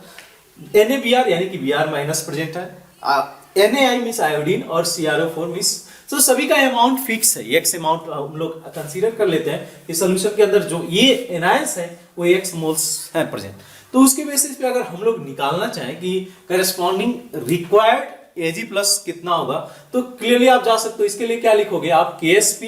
NaBr यानी कि Br माइनस प्रेजेंट है, NaI मींस आयोडीन और CrO4 मींस, तो सभी का अमाउंट फिक्स है, x अमाउंट हम लोग कंसीडर कर लेते हैं कि सॉल्यूशन के अंदर जो ये एनायंस है वो x मोल्स है प्रेजेंट। तो उसके बेसिस पे अगर हम लोग निकालना चाहें कि करस्पॉन्डिंग रिक्वायर्ड Ag प्लस कितना होगा, तो क्लियरली आप जा सकते हो। इसके लिए क्या लिखोगे आप, KSP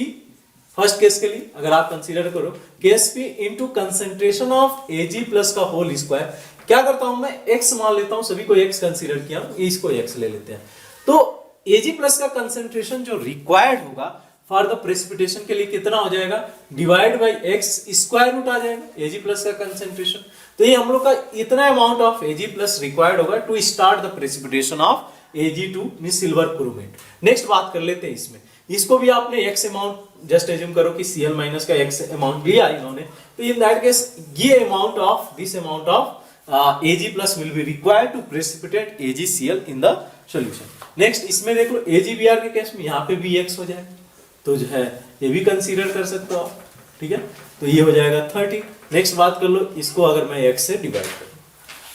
फर्स्ट केस के लिए अगर आप कंसीडर करो KSP into concentration of Ag plus का होल स्क्वायर। क्या करता हूं मैं, x मान लेता हूं, सभी को x कंसीडर किया, इसको x ले लेते हैं। तो Ag प्लस का कंसंट्रेशन जो रिक्वायर्ड होगा फॉर द प्रेसिपिटेशन के लिए कितना हो जाएगा, divide by x square root आ जाएगा Ag प्लस का कंसंट्रेशन। तो ये हम लोग का इतना amount of Ag plus required होगा to start the precipitation of Ag2 means silver chromate. Next बात कर लेते हैं इसमें, इसको भी आपने x अमाउंट जस्ट एज्यूम करो कि Cl माइनस का x अमाउंट लिया इन्होंने, तो इन दैट केस ये amount of this amount of Ag plus will be required to precipitate AgCl in the solution. Next इसमें देख लो AgBr के केस में यहाँ पे भी x हो जाएगा, तो जो है ये भी कंसीडर कर सकते हो आप। ठीक है, तो ये हो जाएगा 30। नेक्स्ट बात कर लो, इसको अगर मैं x से डिवाइड करूं,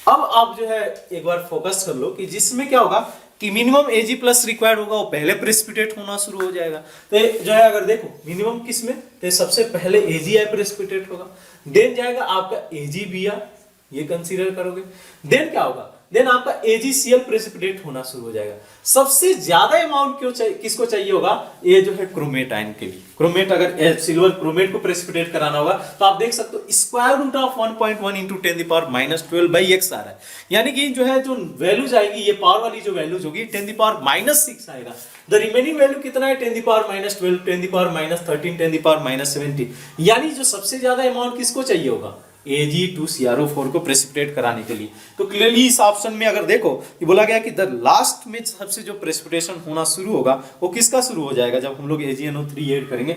अब आप जो है एक बार फोकस कर लो कि जिसमें क्या होगा कि मिनिमम Ag प्लस रिक्वायर्ड होगा वो पहले प्रेसिपिटेट होना शुरू हो जाएगा। तो जो है अगर देखो मिनिमम किस में, तो सबसे पहले AgI प्रेसिपिटेट होगा, देन जाएगा आपका AgBr, ये कंसीडर करोगे, देन क्या होगा देन आपका AgCl प्रेसिपिटेट होना शुरू हो जाएगा। सबसे ज्यादा अमाउंट क्यों चाहिए, किसको चाहिए होगा, ये जो है क्रोमेट आयन के लिए। क्रोमेट, अगर सिल्वर क्रोमेट को प्रेसिपिटेट कराना होगा तो आप देख सकते हो square root of 1.1 into 10⁻12/x आ रहा है, यानी कि जो है जो वैल्यूज आएगी, ये पावर वाली जो वैल्यूज होगी 10⁻6 आएगा। द रिमेनिंग वैल्यू कितना है, 10⁻12, 10⁻13, 10⁻17, यानी जो सबसे ज्यादा अमाउंट किसको चाहिए होगा, Ag2CrO4 को प्रेसिपिटेट कराने के लिए। तो क्लियरली इस ऑप्शन में अगर देखो कि बोला गया कि द लास्ट में सबसे जो प्रेसिपिटेशन होना शुरू होगा वो किसका शुरू हो जाएगा, जब हम लोग AgNO3 ऐड करेंगे,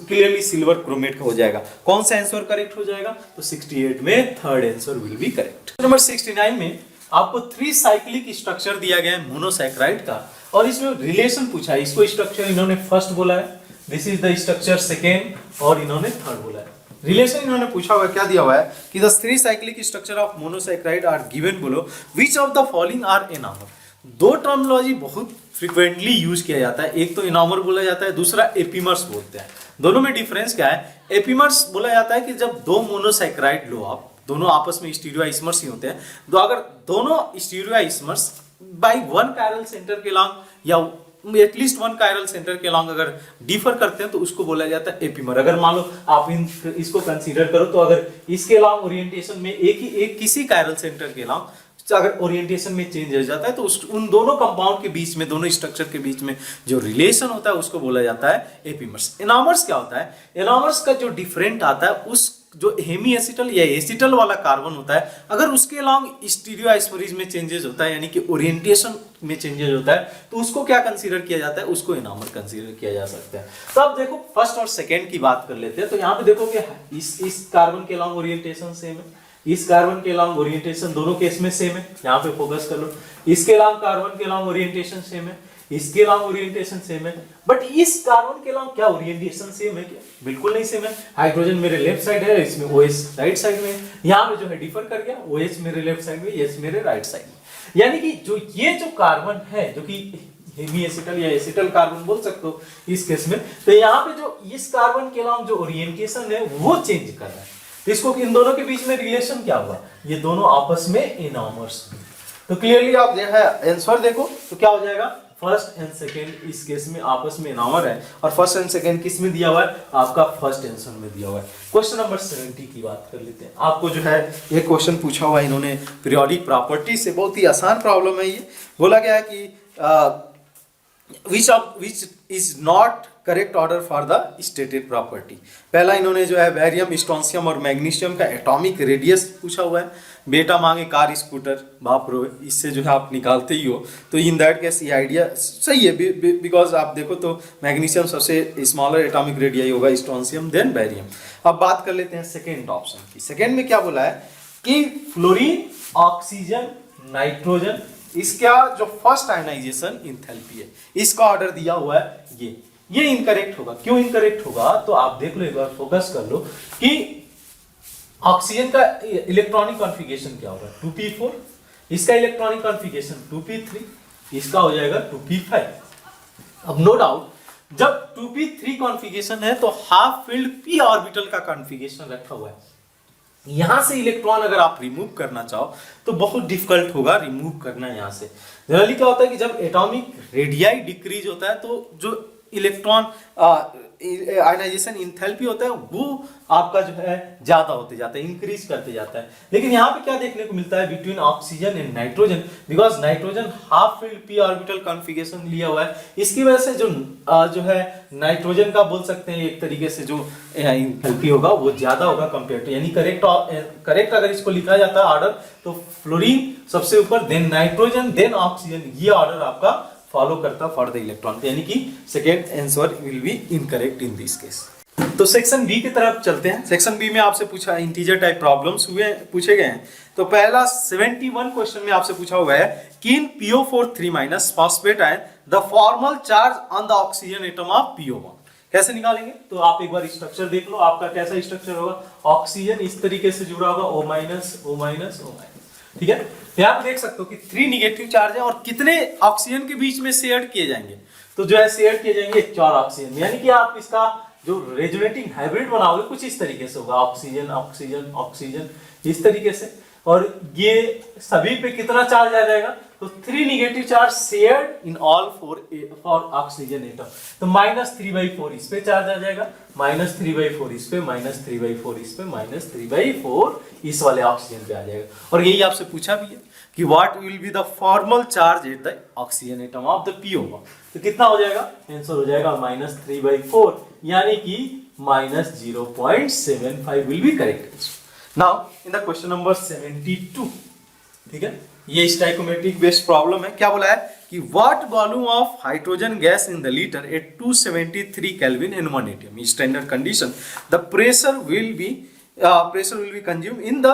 क्लियरली सिल्वर क्रोमेट का हो जाएगा। कौन सा आंसर करेक्ट हो जाएगा, तो 68 में third answer will be correct. Number 69 में आपको 3 साइक्लिक स्ट्रक्चर दिया गया है मोनोसैकेराइड का, और इसमें रिलेशन पूछा है। इसको स्ट्रक्चर इन्होंने फर्स्ट बोला है, this is the structure second, और इन्होंने थर्ड बोला है। रिलेशन इन्होंने पूछा हुआ है, क्या दिया हुआ है कि the 3 cyclic structure of monosaccharide are given below, which of the following are anomer. दो टर्मिनोलॉजी बहुत फ्रीक्वेंटली यूज किया जाता है, एक तो एनॉमर बोला जाता है, दूसरा एपिमर्स बोलते हैं। दोनों में डिफरेंस क्या है, एपिमर्स बोला जाता है कि जब दो मोनोसैकेराइड लो आप, दोनों आपस में स्टीरियोआइसमर्स ही होते हैं, तो अगर दोनों स्टीरियोआइसमर्स बाय वन कायरल सेंटर के लॉन्ग या एटलीस्ट वन कायरल सेंटर के लॉन्ग अगर डिफर करते हैं तो उसको बोला जाता है एपिमर। अगर मान लो आप इसको कंसीडर करो, तो अगर इसके लॉन्ग ओरिएंटेशन में एक किसी कायरल सेंटर के लॉन्ग अगर ओरिएंटेशन में चेंज हो जाता है, तो उन दोनों कंपाउंड के बीच में, दोनों स्ट्रक्चर के बीच में जो रिलेशन होता है उसको बोला जाता है एपिमर्स। एनॉमर्स क्या होता है, एनॉमर्स का जो डिफरेंट आता है, उस जो हेमी एसिटल या एसिटल वाला कार्बन होता है, अगर उसके लॉन्ग स्टीरियोआइसमरीज में चेंजेस होता है, यानी कि ओरिएंटेशन में चेंजेस होता है, तो उसको क्या कंसीडर किया जाता है, उसको एनॉमर कंसीडर किया जा सकता है। तो अब देखो फर्स्ट और सेकंड की बात कर लेते हैं। तो यहाँ पे देखो कि इस कार्बन के लॉन्ग ओरिएंटेशन सेम है, इस कार्बन के लॉन्ग ओरिएंटेशन दोनों केस में सेम है, यहाँ पे फोकस कर लो। इसके लॉन्ग कार्बन के लॉन्ग ओरिएंटेशन सेम है, इसके लॉन्ग ओरिएंटेशन सेम है, बट इस कार्बन के लॉन्ग क्या ओरिएंटेशन सेम है क्या, बिल्कुल नहीं सेम है। हाइड्रोजन मेरे लेफ्ट साइड है, इसमें OH राइट साइड में, यहाँ पे जो है डिफर कर गया, OH मेरे लेफ्ट साइड में, S मेरे राइट साइड में। यानी कि जो ये जो कार्बन है, जो कि हेमी एसिटल या एसिटल कार्बन बोल सकते हो इस केस में, तो यहाँ पे जो इस कार्बन के लॉन्ग जो ओरिएंटेशन है वो चेंज कर रहा है, तो इसको इन दोनों के बीच में रिलेशन क्या हुआ, ये दोनों आपस में एनॉमर्स। तो क्लियरली आप जो है आंसर देखो तो क्या हो जाएगा, फर्स्ट एंड सेकेंड इस केस में आपस में एनॉमर है, और फर्स्ट एंड सेकेंड किस में दिया हुआ है, आपका फर्स्ट आंसर में दिया हुआ है। क्वेश्चन नंबर 70 की बात कर लेते हैं। आपको जो है ये क्वेश्चन पूछा हुआ है इन्होंने पीरियोडिक प्रॉपर्टी से, बहुत ही आसान प्रॉब्लम है ये। बोला गया है कि which is not correct order for the stated property। पहला इन्होंने जो है बैरियम, स्ट्रोंशियम और मैग्नीशियम का एटॉमिक रेडियस पूछा हुआ है। बेटा मांगे कार स्कूटर, बाप रो, इससे जो है आप निकालते ही हो, तो इन दैट केस ये आइडिया सही है, बिकॉज आप देखो तो मैग्नीशियम सबसे स्मॉलर एटॉमिक रेडियस होगा, स्ट्रोंशियम देन बैरियम। अब बात कर लेते हैं सेकेंड ऑप्शन की। सेकेंड में क्या बोला है कि फ्लोरीन, ऑक्सीजन, नाइट्रोजन, इसका जो फर्स्ट आयनाइजेशन इंथैल्पी है, इसका ऑर्डर दिया हुआ है ये इनकरेक्ट होगा। क्यों इनकरेक्ट होगा, तो आप देख लो एक बार, फोकस कर लो कि ऑक्सीजन का इलेक्ट्रॉनिक कॉन्फ़िगरेशन क्या होगा, 2p4, इसका इलेक्ट्रॉनिक कॉन्फ़िगरेशन 2p3, इसका हो जाएगा 2p5। अब नो डाउट जब 2p3 कॉन्फ़िगरेशन है तो हाफ फील्ड p ऑर्बिटल का कॉन्फ़िगरेशन रखा हुआ है। यहां से इलेक्ट्रॉन अगर आप रिमूव करना चाहो तो बहुत डिफिकल्ट होगा रिमूव करना। यहां से जनरली क्या होता है कि जब एटॉमिक रेडियाई डिक्रीज होता है तो जो इलेक्ट्रॉन आयनाइजेशन इंथैल्पी होता है वो आपका जो है ज्यादा होते जाता है, इंक्रीज करते जाता है। लेकिन यहाँ पे क्या देखने को मिलता है between oxygen and nitrogen, because nitrogen half field p orbital configuration लिया हुआ है, इसकी वजह से जो है नाइट्रोजन का बोल सकते हैं एक तरीके से जो इंथैल्पी होगा वो ज्यादा होगा कंपेयर टू, यानी करेक्ट अगर इसको लिखा जाता है ऑर्डर तो फ्लोरीन सबसे ऊपर, देन नाइट्रोजन, देन ऑक्सीजन, ये ऑर्डर आपका फॉलो करता फॉर द इलेक्ट्रॉन, यानी कि second answer will be incorrect in this case. तो सेक्शन बी की तरफ चलते हैं। सेक्शन बी में आपसे पूछा इंटीजर टाइप प्रॉब्लम्स पूछे गए हैं। तो पहला 71 क्वेश्चन में आपसे पूछा हुआ है कि इन PO4 3- phosphate ion the formal charge on the oxygen atom of PO1, कैसे निकालेंगे, तो आप एक बार स्ट्रक्चर देख लो, आपका कैसा स्ट्रक्चर होगा, ऑक्सीजन इस तरीके से जुड़ा होगा, O-, ठीक है। यहाँ पे देख सकते हो कि 3 निगेटिव चार्ज है और कितने ऑक्सीजन के बीच में शेयर किए जाएंगे, तो जो है शेयर किए जाएंगे 4 ऑक्सीजन, यानी कि आप इसका जो रेजोनेटिंग हाइब्रिड बनाओगे कुछ इस तरीके से होगा, ऑक्सीजन ऑक्सीजन ऑक्सीजन इस तरीके से। और ये सभी पे कितना चार्ज आ जाएगा, तो 3 negative charge shared in all for oxygen atom, तो -3/4 इस पे चार्ज आ जाएगा, -3/4 इस पे, -3/4 इस पे, -3/4 इस वाले ऑक्सीजन पे आ जाएगा। और यही आपसे पूछा भी है कि what will be the formal charge at the oxygen atom of the PO, तो कितना हो जाएगा, आंसर हो जाएगा -3/4, यानी कि -0.75 will be correct. Now in the question number 72, ठीक है, ये स्टोइकोमेट्रिक बेस्ड प्रॉब्लम है। क्या बोला है कि what volume of hydrogen gas in the litre at 273 kelvin and 1 atm standard condition, the pressure will be consume in the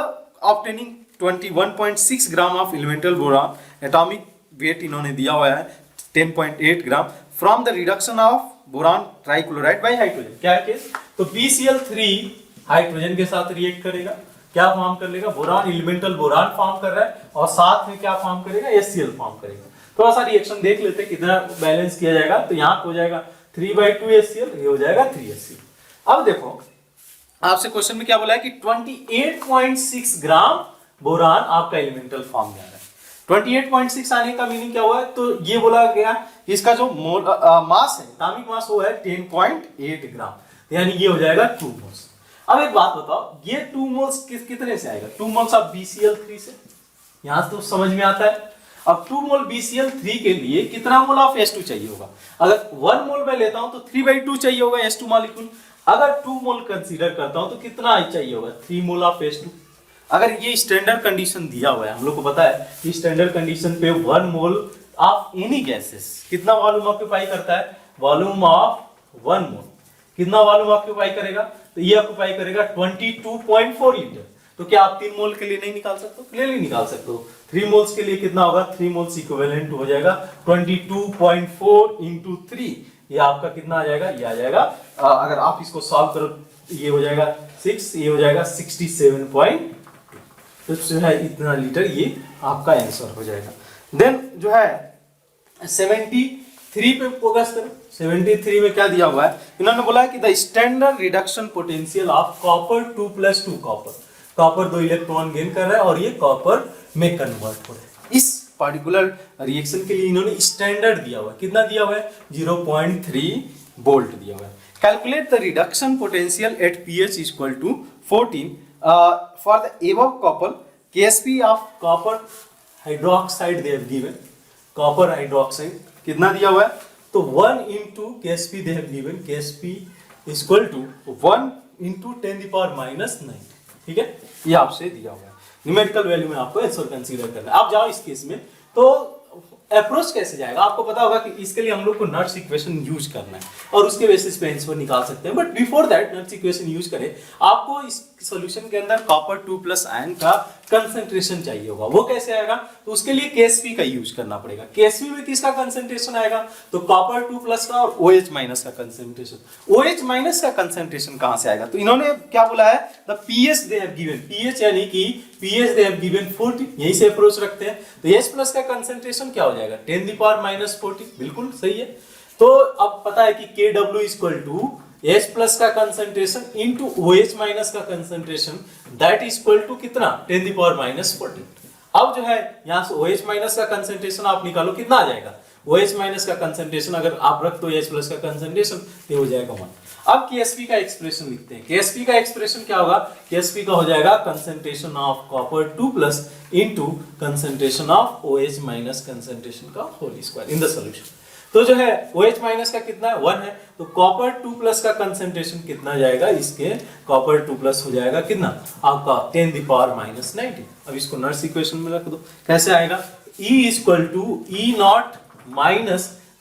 obtaining 21.6 gram of elemental boron, atomic weight इन्होंने दिया हुआ है 10.8 gram, from the reduction of boron trichloride by hydrogen. क्या है case, तो BCl3 hydrogen के साथ react करेगा, क्या फॉर्म कर लेगा, बोरान, एलिमेंटल बोरान फॉर्म कर रहा है, और साथ में क्या फॉर्म करेगा, HCl फॉर्म करेगा। थोड़ा सा रिएक्शन देख लेते हैं कितना बैलेंस किया जाएगा, तो यहाँ हो जाएगा 3/2 HCl, ये हो जाएगा 3 HCl। अब देखो आपसे क्वेश्चन में क्या बोला है कि 28.6 ग्राम बोरान आपका एलिमेंटल फॉर्म में आ रहा है। 28.6 आने का मीनिंग क्या हुआ है, तो ये बोला गया इसका जो मास है, एटॉमिक मास वो है 10.8 ग्राम, यानी ये हो जाएगा 2 मोल्स। अब एक बात बताओ, ये 2 मोल्स कितने से आएगा, 2 मोल्स ऑफ BCl3 से, यहां तो समझ में आता है। अब 2 मोल BCl3 के लिए कितना मोल ऑफ H2 चाहिए होगा, अगर 1 मोल मैं लेता हूं तो 3/2 चाहिए होगा H2 मॉलिक्यूल, अगर 2 मोल कंसीडर करता हूं तो कितना चाहिए होगा, 3 मोल ऑफ H2। अगर ये स्टैंडर्ड कंडीशन दिया हुआ है, हम लोग को पता है कि स्टैंडर्ड कंडीशन पे 1 मोल ऑफ एनी गैसेस कितना वॉल्यूम ऑक्यूपाई करता है, वॉल्यूम ऑफ 1 मोल कितना वॉल्यूम ऑक्यूपाई करेगा, तो ये ऑक्यूपाई करेगा 22.4 लीटर। तो क्या आप 3 मोल के लिए नहीं निकाल सकते हो, क्लियरली निकाल सकते हो। 3 मोल्स के लिए कितना होगा, 3 मोल्स इक्विवेलेंट हो जाएगा 22.4 इंटू 3, ये आपका कितना आ जाएगा, ये आ जाएगा अगर आप इसको सॉल्व करो ये हो जाएगा 6, ये हो जाएगा 67. तो जो है इतना लीटर, ये आपका आंसर हो जाएगा। देन जो है 73 पे फोकस करो। 73 में क्या दिया हुआ है, इन्होंने बोला है कि the standard reduction potential of copper 2+2 copper 2 electron gain कर रहा है और ये कॉपर में कन्वर्ट हो रहा है। इस पर्टिकुलर रिएक्शन के लिए इन्होंने स्टैंडर्ड दिया हुआ है, कितना दिया हुआ है, 0.3 वोल्ट दिया हुआ है। Calculate the reduction potential at pH equal to 14 for the above copper KSP of copper hydroxide they have given, copper hydroxide कितना दिया हुआ है, तो 1 into KSP they have given, KSP equal to 1 into 10⁻⁹, ठीक है, ये आपसे दिया हुआ है। न्यूमेरिकल वैल्यू में आपको आंसर कंसीडर करना है। आप जाओ इस केस में, तो अप्रोच कैसे जाएगा, आपको पता होगा कि इसके लिए हम लोग को नट्स इक्वेशन यूज करना है और उसके बेसिस पे आंसर निकाल सकते हैं। But before that nuts equation use करें, आपको इस सॉल्यूशन के अंदर कॉपर 2+ आयन का कंसंट्रेशन चाहिए होगा। वो कैसे आएगा, तो उसके लिए KSP का यूज करना पड़ेगा। KSP में किसका कंसंट्रेशन आएगा, तो कॉपर 2+ का और OH- का कंसंट्रेशन। OH- का कंसंट्रेशन कहां से आएगा, तो इन्होंने क्या बोला है, the pH they have given, pH यानी कि pH दे हैव गिवन 40, यहीं से अप्रोच रखते हैं। तो H+ का कंसंट्रेशन क्या हो जाएगा, 10⁻⁻40, बिल्कुल सही है। तो अब पता है कि Kw इक्वल टू H+ का कंसंट्रेशन इंटू OH- का कंसंट्रेशन, दैट इक्वल टू कितना, 10⁻⁻40। अब जो है यहां से OH- का कंसंट्रेशन आप निकालो, कितना आ जाएगा, OH- का कंसंट्रेशन अगर आप रख दो H+ का कंसंट्रेशन, तो हो जाएगा 1। अब KSP का एक्सप्रेशन लिखते हैं। KSP का एक्सप्रेशन क्या होगा, KSP का हो जाएगा concentration of copper 2+ into concentration of OH- concentration का whole square in the solution. तो जो है OH- का कितना है, 1 है, तो कॉपर 2+ का कंसंट्रेशन कितना जाएगा, इसके कॉपर 2+ हो जाएगा कितना आपका 10⁻⁹। अब इसको नर्स इक्वेशन में रख दो, कैसे आएगा, E इक्वल टू E0 -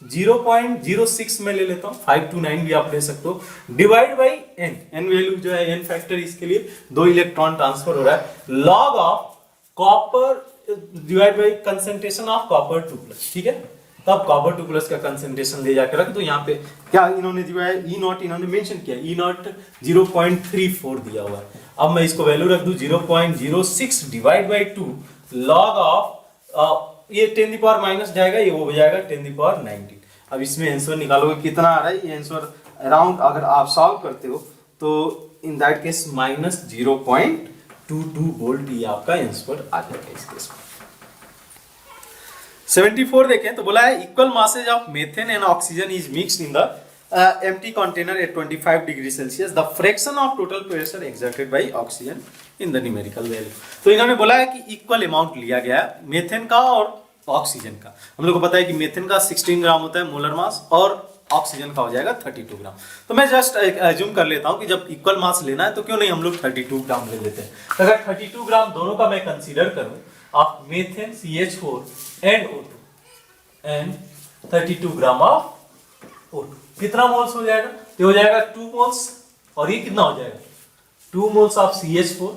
0.06 में ले लेता हूं, 529 भी आप ले सकते हो, डिवाइड बाई n वैल्यू जो है n फैक्टर, इसके लिए 2 इलेक्ट्रॉन ट्रांसफर हो रहा है, log of copper divide by concentration of copper 2+, ठीक है। तब कॉपर 2+ का कंसंट्रेशन ले जाकर रख दो। यहाँ पे क्या इन्होंने दिया है, E0 इन्होंने मेंशन किया, E0 0.34 दिया हुआ है। अब मैं इसको वैल्यू रख दूं 0.06 डिवाइड बाई 2 लॉग ऑफ ये 10⁻- जाएगा, ये वो हो जाएगा 10⁻⁹। अब इसमें आंसर निकालोगे कितना आ रहा है, ये आंसर अराउंड अगर आप सॉल्व करते हो तो इन दैट केस -0.2 22 वोल्ट ये आपका आंसर आ जाएगा इस केस में। 74 देखें तो बोला है equal masses of methane and oxygen is mixed in the empty container at 25 degree Celsius. The fraction of total pressure exerted by oxygen in the numerical value. तो इन्होंने बोला है कि इक्वल अमाउंट लिया गया है मेथेन का और ऑक्सीजन का। हम लोग को पता है कि मेथेन का 16 ग्राम होता है मोलर मास और ऑक्सीजन का हो जाएगा 32 ग्राम। तो मैं जस्ट एज्यूम कर लेता हूं कि जब इक्वल मास लेना है तो क्यों नहीं हम लोग 32 ग्राम ले लेते हैं। तो अगर 32 ग्राम दोनों का मैं कंसीडर करूं of methane CH4 and O2 and 32 gram of O2, कितना मोल्स हो जाएगा? तो हो जाएगा 2 मोल्स और ये कितना हो जाएगा 2 मोल्स ऑफ CH4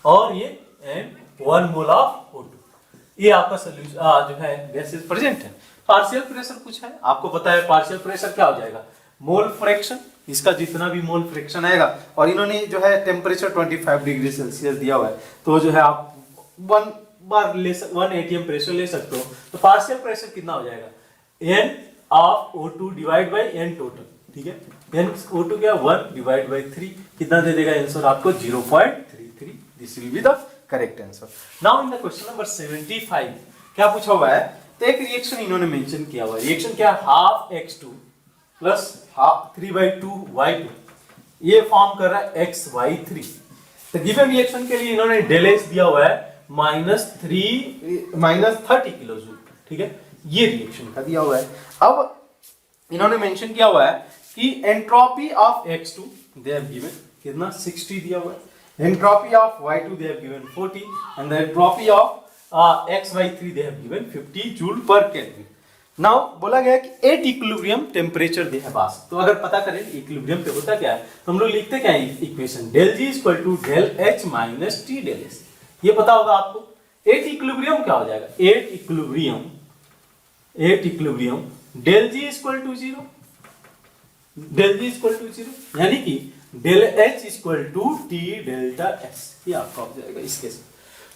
और ये एंड 1 मोल ऑफ O2। ये आपका सोल्यूशन जो है गैसेस प्रेजेंट है। पार्शियल प्रेशर पूछा है, आपको पता है पार्शियल प्रेशर क्या हो जाएगा मोल फ्रैक्शन, इसका जितना भी मोल फ्रैक्शन आएगा और इन्होंने जो है टेम्परेचर 25 डिग्री सेल्सियस दिया हुआ है तो जो है आप 1 atm प्रेशर ले सकते हो। तो पार्शियल प्रेशर कितना हो जाएगा n of O2 divide by n total, ठीक है। n O2 क्या 1 डिवाइड बाय 3 कितना दे देगा आंसर आपको 0.33। This will be the correct answer. Now in the question number 75 क्या पूछा हुआ है? तो एक रिएक्शन इन्होंने मेंशन किया हुआ है। रिएक्शन क्या है हाफ x2 प्लस 3/2 y2 ये फॉर्म कर रहा है xy3। तो गिवन रिएक्शन के लिए इन्होंने डेल S दिया हुआ है -30 किलो जूल, ठीक है। ये रिएक्शन का दिया हुआ है। अब इन्होंने मेंशन किया हुआ है कि entropy of x2 they have given कितना 60 दिया हुआ है, entropy of y2 they have given 40 and the entropy of xy3 they have given 50 joule पर केल्विन। नाउ बोला गया कि at equilibrium temperature they have asked. तो अगर पता करें इक्विलिब्रियम पे होता क्या है तो हम लोग लिखते क्या है equation del G = del H - T del S। ये पता होगा आपको। एट इक्विलिब्रियम क्या हो जाएगा at equilibrium del G = 0, del G = 0 यानी कि del H = T delta S। ये आपका हो जाएगा इस केस में।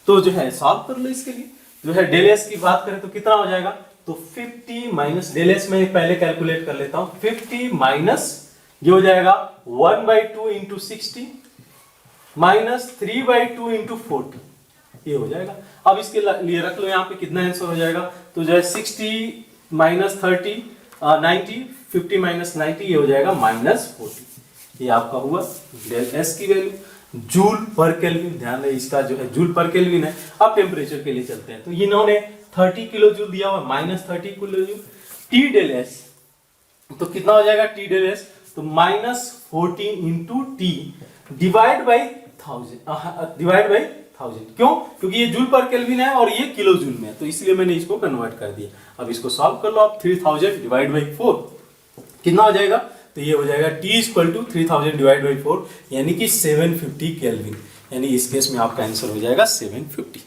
तो जो है सॉल्व कर लो इसके लिए। जो है del S की बात करें तो कितना हो जाएगा तो 50 माइनस del S में पहले कैलकुलेट कर लेता हूं 50 माइनस ये हो जाएगा 1/2 × 60 माइनस 3/2 × 40 ये हो जाएगा। अब इसके लिए रख लो यहाँ पे कितना आंसर हो जाएगा तो जो है 60 माइनस 30 90 50 माइनस 90 ये हो जाएगा -40। ये आपका हुआ डेल S की वैल्यू जूल पर केल्विन। ध्यान रहे इसका जो है जूल पर केल्विन है। अब टेम्परेचर के लिए चलते हैं तो इन्होंने 30 किलो जूल दिया हुआ -30 kilo joule. T del S तो कितना हो जाएगा T del S तो -14 × T डिवाइड बाई 1000 क्यों? क्योंकि ये जूल पर केल्विन है और ये किलो जूल में है तो इसलिए मैंने इसको कन्वर्ट कर दिया। अब इसको सॉल्व कर लो आप 3000 डिवाइड बाई 4 कितना हो जाएगा तो ये हो जाएगा T = 3000 डिवाइड बाई 4 यानी कि 750 केल्विन। यानी इस केस में आपका आंसर हो जाएगा 750।